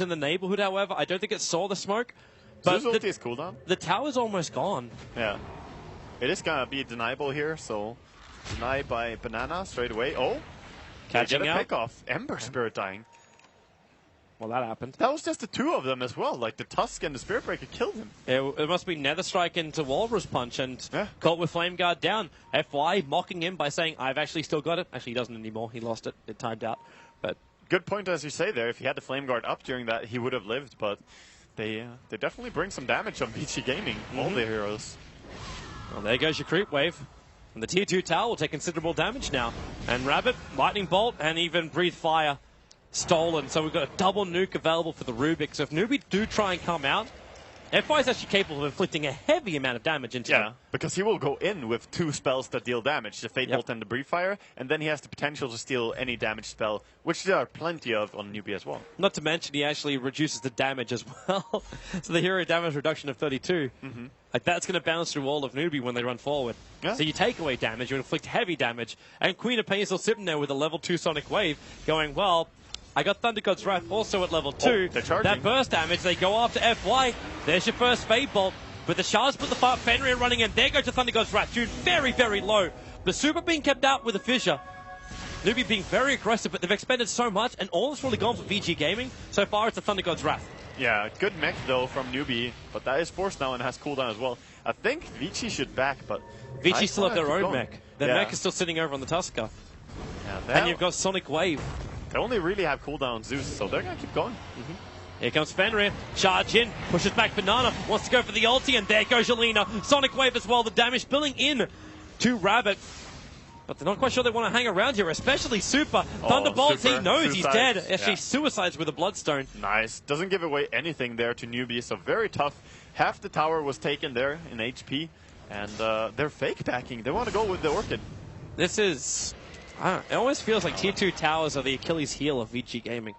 in the neighborhood, however. I don't think it saw the smoke. But Zeus ulti is cooldown. The tower's almost gone. Yeah. It is going to be deniable here, so denied by Banana straight away. Oh, Catching a out. pick off. Ember Spirit dying. Well, that happened. That was just the two of them as well. Like the Tusk and the Spirit Breaker killed him. It must be Nether Strike into Walrus Punch and caught with Flame Guard down. FY mocking him by saying, I've actually still got it. Actually, he doesn't anymore. He lost it. It timed out. But good point, as you say there. If he had the Flame Guard up during that, he would have lived. But they definitely bring some damage on VG Gaming, all their heroes. Well, there goes your creep wave. And the tier 2 tower will take considerable damage now. And Rabbit, Lightning Bolt, and even Breathe Fire stolen. So we've got a double nuke available for the Rubik. So if Newbie do try and come out, FY is actually capable of inflicting a heavy amount of damage into them. Because he will go in with two spells that deal damage, the Fate Bolt and the Breathe Fire, and then he has the potential to steal any damage spell, which there are plenty of on Newbie as well. Not to mention he actually reduces the damage as well. So the hero damage reduction of 32. Like that's going to bounce through all of Newbie when they run forward. So you take away damage, you inflict heavy damage, and Queen of Pain is still sitting there with a level 2 Sonic Wave going, well, I got Thunder God's Wrath also at level 2. That burst damage, they go after FY. There's your first Fade Bolt. But the Shards put the Fenrir running in. There goes the Thunder God's Wrath. Dude, very, very low. The Super being kept out with a Fissure. Newbie being very aggressive, but they've expended so much, and all that's really gone for VG Gaming. So far, it's the Thunder God's Wrath. Yeah, good mech, though, from Newbie. But that is forced now and has cooldown as well. I think VG should back, but VG still have their own mech. Their mech is still sitting over on the Tusker. And you've got Sonic Wave. They only really have cooldown Zeus, so they're going to keep going. Here comes Fenrir. Charge in. Pushes back Banana. Wants to go for the ulti, and there goes Yelena. Sonic Wave as well. The damage spilling in to Rabbit. But they're not quite sure they want to hang around here, especially Super. Thunderbolts, he knows he's dead. Actually, suicides with a Bloodstone. Nice. Doesn't give away anything there to Newbie, so very tough. Half the tower was taken there in HP, and they're fake backing. They want to go with the Orchid. This is... it always feels like tier 2 towers are the Achilles heel of VG Gaming.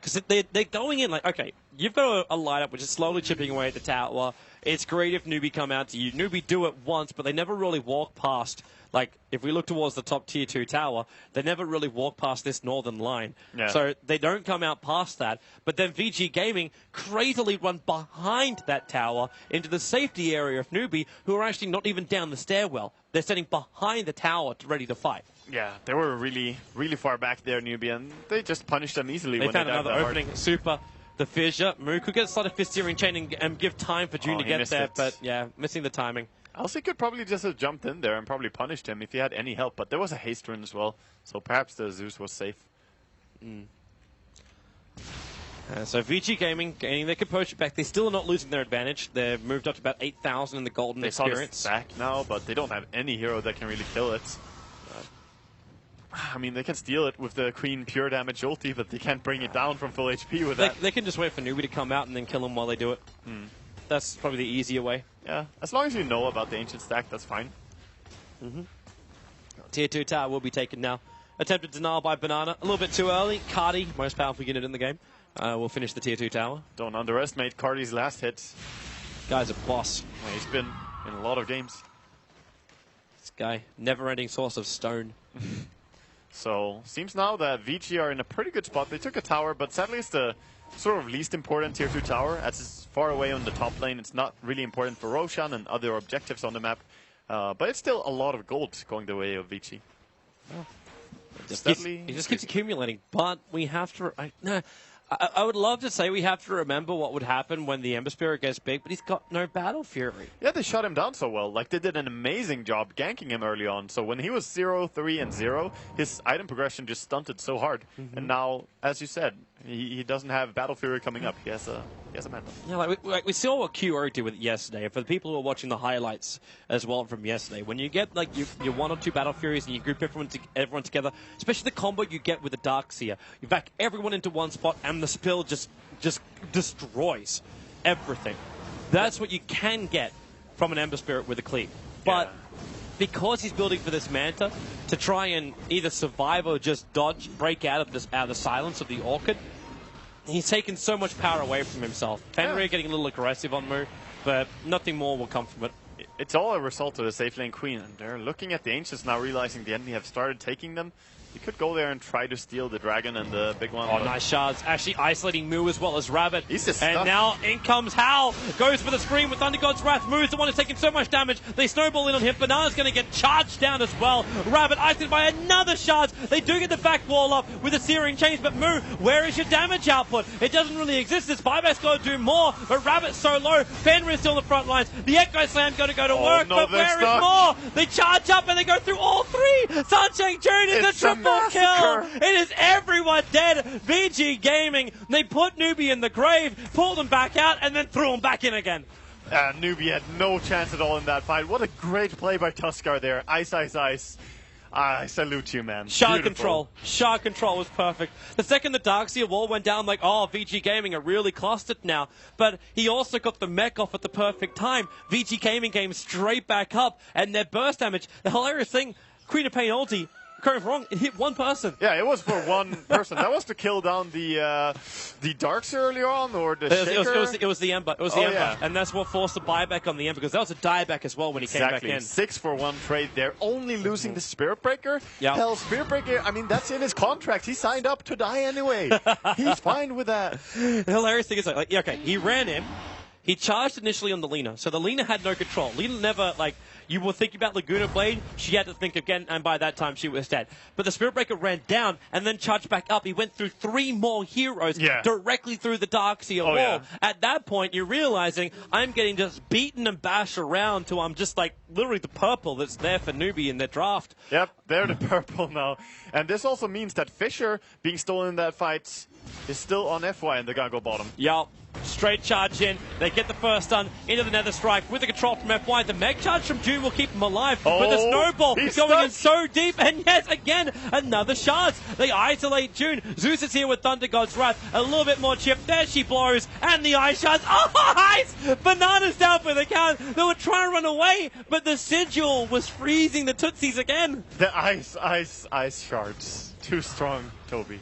Because they're going in like, okay, you've got a lineup which is slowly chipping away at the tower. It's great if Newbie come out to you. Newbie do it once, but they never really walk past. Like, if we look towards the top tier 2 tower, they never really walk past this northern line. So they don't come out past that. But then VG Gaming crazily run behind that tower into the safety area of Newbie, who are actually not even down the stairwell. They're sitting behind the tower ready to fight. Yeah, they were really, really far back there, Newbie, and they just punished them easily. They found another opening. Super. The Fissure. Moo could get started Fist-Searing Chain and give time for June to get there, but yeah, missing the timing. Elsie could probably just have jumped in there and probably punished him if he had any help, but there was a haste run as well, so perhaps the Zeus was safe. So VG Gaming gaining their composure back. They still are not losing their advantage. They've moved up to about 8,000 in the golden experience. They saw this back now, but they don't have any hero that can really kill it. I mean, they can steal it with the Queen Pure Damage ulti, but they can't bring it down from full HP with that. They can just wait for Newbie to come out and then kill him while they do it. That's probably the easier way. Yeah, as long as you know about the Ancient Stack, that's fine. Tier 2 tower will be taken now. Attempted denial by Banana. A little bit too early. Cardi, most powerful unit in the game, will finish the tier 2 tower. Don't underestimate Cardi's last hit. Guy's a boss. Yeah, he's been in a lot of games. This guy, never-ending source of stone. So, seems now that VG are in a pretty good spot. They took a tower, but sadly it's the sort of least important tier 2 tower. As it's far away on the top lane, it's not really important for Roshan and other objectives on the map. But it's still a lot of gold going the way of VG. Oh. It just keeps accumulating, but we have to... I would love to say we have to remember what would happen when the Ember Spirit gets big, but he's got no Battle Fury. Yeah, they shut him down so well. Like, they did an amazing job ganking him early on. So when he was 0, 3, and 0, his item progression just stunted so hard. And now, as you said, he doesn't have Battle Fury coming up. He has a Mantle. Yeah, like we saw what QO did with it yesterday. For the people who are watching the highlights as well from yesterday, when you get like your 1 or 2 Battle Furies and you group everyone together, especially the combo you get with the Darkseer, you back everyone into one spot and the spill just destroys everything. That's what you can get from an Ember Spirit with a cleave. But because he's building for this Manta to try and either survive or just dodge, break out of the silence of the Orchid, he's taken so much power away from himself. Fenrir getting a little aggressive on Moo, but nothing more will come from it. It's all a result of the safe lane Queen, and they're looking at the Ancients now, realizing the enemy have started taking them. He could go there and try to steal the dragon and the big one. Oh, nice shards. Actually isolating Moo as well as Rabbit. He's just and stuck. now in comes Hal. Goes for the screen with Thunder God's Wrath. Moo's the one who's taking so much damage. They snowball in on him. Banana's going to get charged down as well. Rabbit isolated by another shards. They do get the back wall up with a Searing Chains, but Moo, where is your damage output? It doesn't really exist. This buyback's got to do more, but Rabbit's so low. Fenrir's still on the front lines. The Echo Slam's going to go to work, no, but where is more? They charge up and they go through all three. Sunshine June is a triple kill. It is everyone dead. VG Gaming, they put Newbie in the grave, pulled them back out, and then threw them back in again. Newbie had no chance at all in that fight. What a great play by Tuskar there. Ice, ice, ice. I salute you, man. Shard control. Shard control was perfect. The second the Darkseer wall went down, like, oh, VG Gaming are really clustered now. But he also got the mech off at the perfect time. VG Gaming came straight back up, and their burst damage, the hilarious thing, Queen of Pain ulti, correct wrong, it hit one person. Yeah, it was for one person. That was to kill down the Darkseer earlier on, or the Shaker? It was the Ember. It was the Ember. Yeah. And that's what forced the buyback on the Ember, because that was a dieback as well when he came back in. 6-for-1 trade there, only losing the Spirit Breaker. Yep. Hell, Spirit Breaker, I mean, that's in his contract. He signed up to die anyway. He's fine with that. The hilarious thing is, like, okay, he ran in. He charged initially on the Lina, so the Lina had no control. Lina never, like, you were thinking about Laguna Blade, she had to think again, and by that time she was dead. But the Spirit Breaker ran down and then charged back up. He went through 3 more heroes directly through the Darkseer wall. Yeah. At that point, you're realizing I'm getting just beaten and bashed around till I'm just like literally the purple that's there for Newbie in their draft. Yep, they're the purple now. And this also means that Fisher, being stolen in that fight, is still on FY and they're gonna go bottom. Yup. Straight charge in. They get the first stun into the Nether Strike with the control from FY. The mech charge from June will keep him alive. But the snowball is going in so deep. And yes, again, another shards. They isolate June. Zeus is here with Thunder God's Wrath. A little bit more chip. There she blows. And the ice shards. Oh, ice! Bananas down for the count. They were trying to run away, but the sigil was freezing the Tootsies again. The ice shards. Too strong, Toby.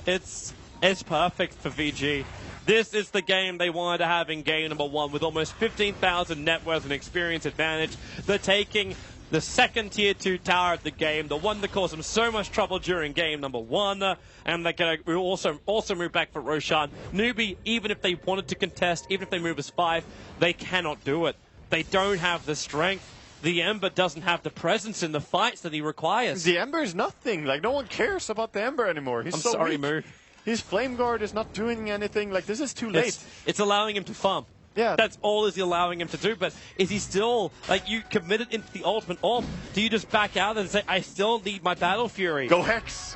It's perfect for VG. This is the game they wanted to have in game number 1 with almost 15,000 net worth and experience advantage. They're taking the second tier 2 tower of the game, the one that caused them so much trouble during game number 1, and they're going to also move back for Roshan. Newbie, even if they wanted to contest, even if they move as 5, they cannot do it. They don't have the strength. The Ember doesn't have the presence in the fights that he requires. The Ember is nothing. Like, no one cares about the Ember anymore. He's I'm so sorry, weak. Moo. His Flame Guard is not doing anything. Like, this is too late. It's allowing him to farm. Yeah. That's all is allowing him to do. But is he still, like, you committed into the ultimate orb? Do you just back out and say, I still need my Battle Fury? Go Hex.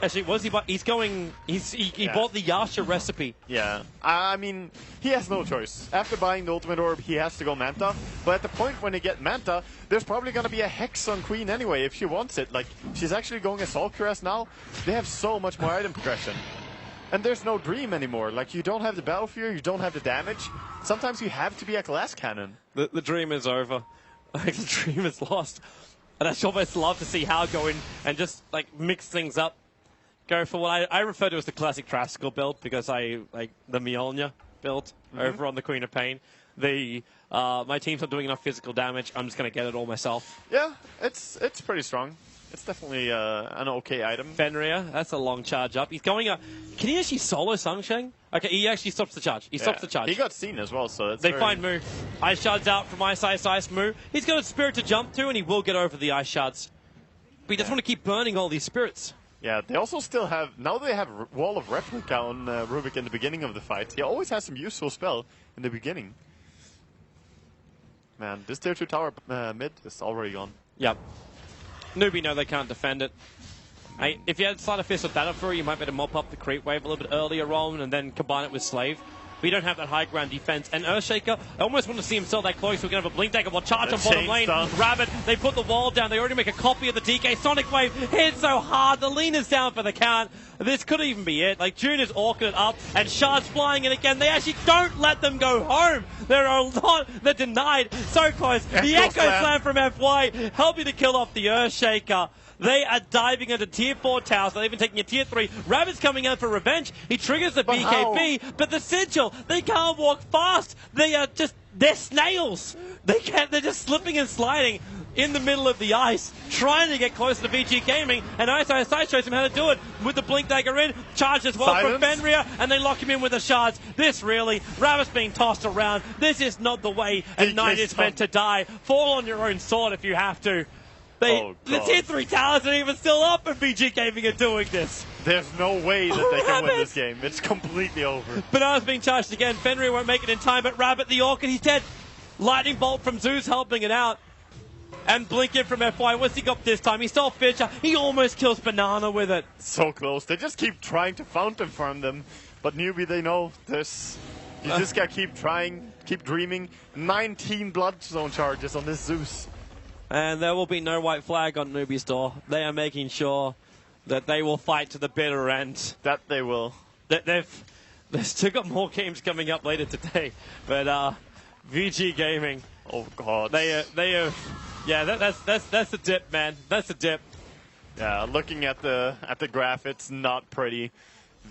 Actually, what is he? He's going. He bought the Yasha recipe. Yeah, I mean, he has no choice. After buying the Ultimate Orb, he has to go Manta. But at the point when they get Manta, there's probably going to be a Hex on Queen anyway if she wants it. Like, she's actually going Assault Cuirass now. They have so much more item progression. And there's no Dream anymore. Like, you don't have the Battle Fury, you don't have the damage. Sometimes you have to be a Glass Cannon. The dream is over. Like, the dream is lost. And I'd almost love to see Hal go in and just, like, mix things up. Go for what I refer to as the classic Traskill build, because I like the Mjolnir build over on the Queen of Pain. My team's not doing enough physical damage. I'm just going to get it all myself. Yeah, it's pretty strong. It's definitely an okay item. Fenrir, that's a long charge up. He's going up. Can he actually solo Sungsheng? Okay, he actually stops the charge. He stops the charge. He got seen as well, so they find Moo. Ice shards out from Ice, Moo. He's got a spirit to jump to, and he will get over the ice shards. But he doesn't want to keep burning all these spirits. Yeah, they also still have... Now they have Wall of Replica on Rubik in the beginning of the fight. He always has some useful spell in the beginning. Man, this tier 2 tower mid is already gone. Yep. Newbie know they can't defend it. If you had Sleight of Fist with Battle Fury, you might be able to mop up the creep wave a little bit earlier on and then combine it with Slave. But you don't have that high ground defense. And Earthshaker, I almost want to see him sell that close. We're going to have a Blink Dagger. We'll charge on bottom lane. Rabbit, they put the wall down. They already make a copy of the DK. Sonic Wave hit so hard. The lean is down for the count. This could even be it. Like, June is orking it up, and Shards flying in again. They actually don't let them go home. There are a lot that denied. So close. The Echo Slam from FY, helping to kill off the Earthshaker. They are diving into tier 4 towers. They're even taking a tier 3. Rabbit's coming out for revenge. He triggers the BKB, but the Sigil, they can't walk fast. They are just, they're snails. They're just slipping and sliding. in the middle of the ice, trying to get closer to VG Gaming, and Ice shows him how to do it with the Blink Dagger in, charge as well from Fenrir, and they lock him in with the shards. This really, Rabbit's being tossed around. This is not the way a knight is meant to die. Fall on your own sword if you have to. The tier 3 towers are even still up, and VG Gaming are doing this. There's no way that they can win this game. It's completely over. Banana's being charged again. Fenrir won't make it in time, but Rabbit the Orchid, he's dead. Lightning Bolt from Zeus helping it out. And Blink in from FY. What's he got this time? He stole Fisher. He almost kills Banana with it. So close. They just keep trying to fountain farm them. But Newbie, they know this. You just gotta keep trying, keep dreaming. 19 blood zone charges on this Zeus. And there will be no white flag on Newbie's door. They are making sure that they will fight to the bitter end. That they will. They've still got more games coming up later today. But VG Gaming. Oh God. They have. Yeah, that's the dip, man. That's the dip. Yeah, looking at the graph, it's not pretty.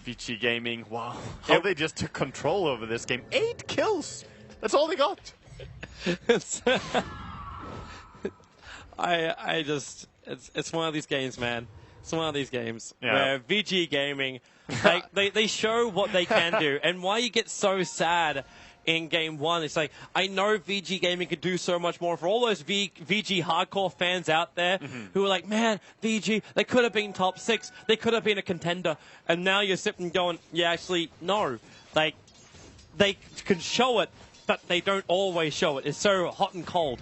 VG Gaming, wow. How they just took control over this game. 8 kills. That's all they got. It's one of these games, man. It's one of these games where VG Gaming, they show what they can do, and why you get so sad in game 1. It's like, I know VG Gaming could do so much more. For all those VG hardcore fans out there who are like, man, VG, they could have been top 6. They could have been a contender. And now you're sitting going, yeah, actually, no. Like, they can show it, but they don't always show it. It's so hot and cold.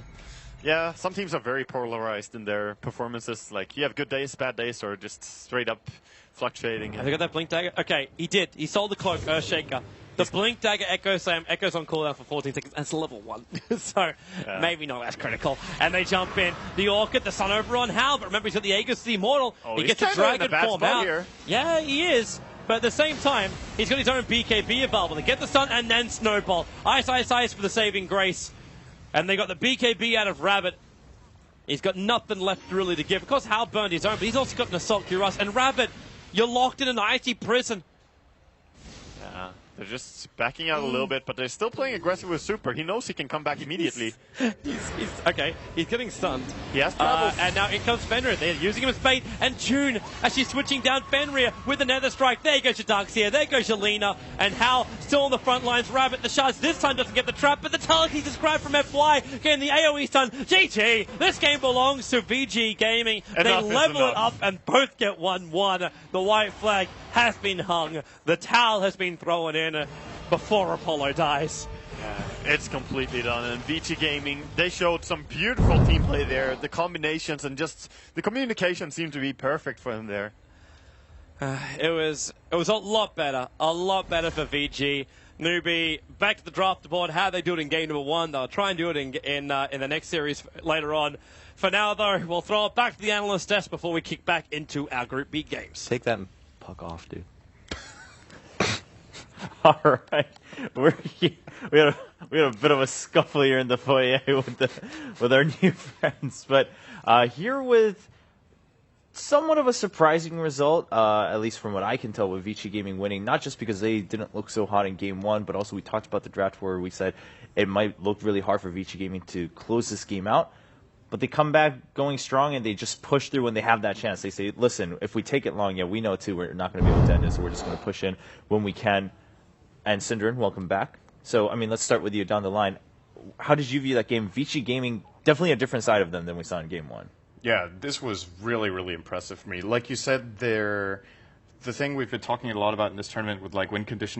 Yeah, some teams are very polarized in their performances. Like, you have good days, bad days, or just straight up fluctuating. Have you got that Blink Dagger? Okay, he did. He sold the cloak, Earthshaker. The Blink Dagger Echo Slam, Echo's on cooldown for 14 seconds. That's level 1. So, maybe not as critical. And they jump in. The Orchid, the Sun over on Hal, but remember he's got the Aegis, the Immortal. He gets a Dragon form out. Here. Yeah, he is. But at the same time, he's got his own BKB available. They get the Sun and then Snowball. Ice for the saving grace. And they got the BKB out of Rabbit. He's got nothing left really to give. Of course, Hal burned his own, but he's also got an Assault Cuirass. And Rabbit, you're locked in an icy prison. Yeah. They're just backing out a little bit, but they're still playing aggressive with Super. He knows he can come back immediately. He's getting stunned. He has trouble. And now in comes Fenrir. They're using him as bait. And June, as she's switching down Fenrir with the Nether Strike. There goes your Darkseer. There goes your Lena. And Hal still on the front lines. Rabbit, the Shards this time doesn't get the trap, but the Telekinesis is grabbed from FY. Getting the AoE stun. GG. This game belongs to VG Gaming. They level it up and both get 1-1. The white flag has been hung. The towel has been thrown in before Apollo dies. Yeah, it's completely done. And VG Gaming, they showed some beautiful team play there. The combinations and just the communication seemed to be perfect for him there. It was a lot better for VG. Newbie, back to the draft board. How they do it in game number 1. They'll try and do it in the next series later on. For now, though, we'll throw it back to the analyst desk before we kick back into our Group B games. Take that and puck off, dude. All right, we had a bit of a scuffle here in the foyer with our new friends, but here with somewhat of a surprising result, at least from what I can tell, with VG Gaming winning, not just because they didn't look so hot in game 1, but also we talked about the draft where we said it might look really hard for VG Gaming to close this game out. But they come back going strong, and they just push through when they have that chance. They say, listen, if we take it long, yeah, we know, too, we're not going to be able to end it, so we're just going to push in when we can. And Syndrin, welcome back. So, I mean, let's start with you down the line. How did you view that game? VG Gaming, definitely a different side of them than we saw in game 1. Yeah, this was really, really impressive for me. Like you said, the thing we've been talking a lot about in this tournament with, like, win condition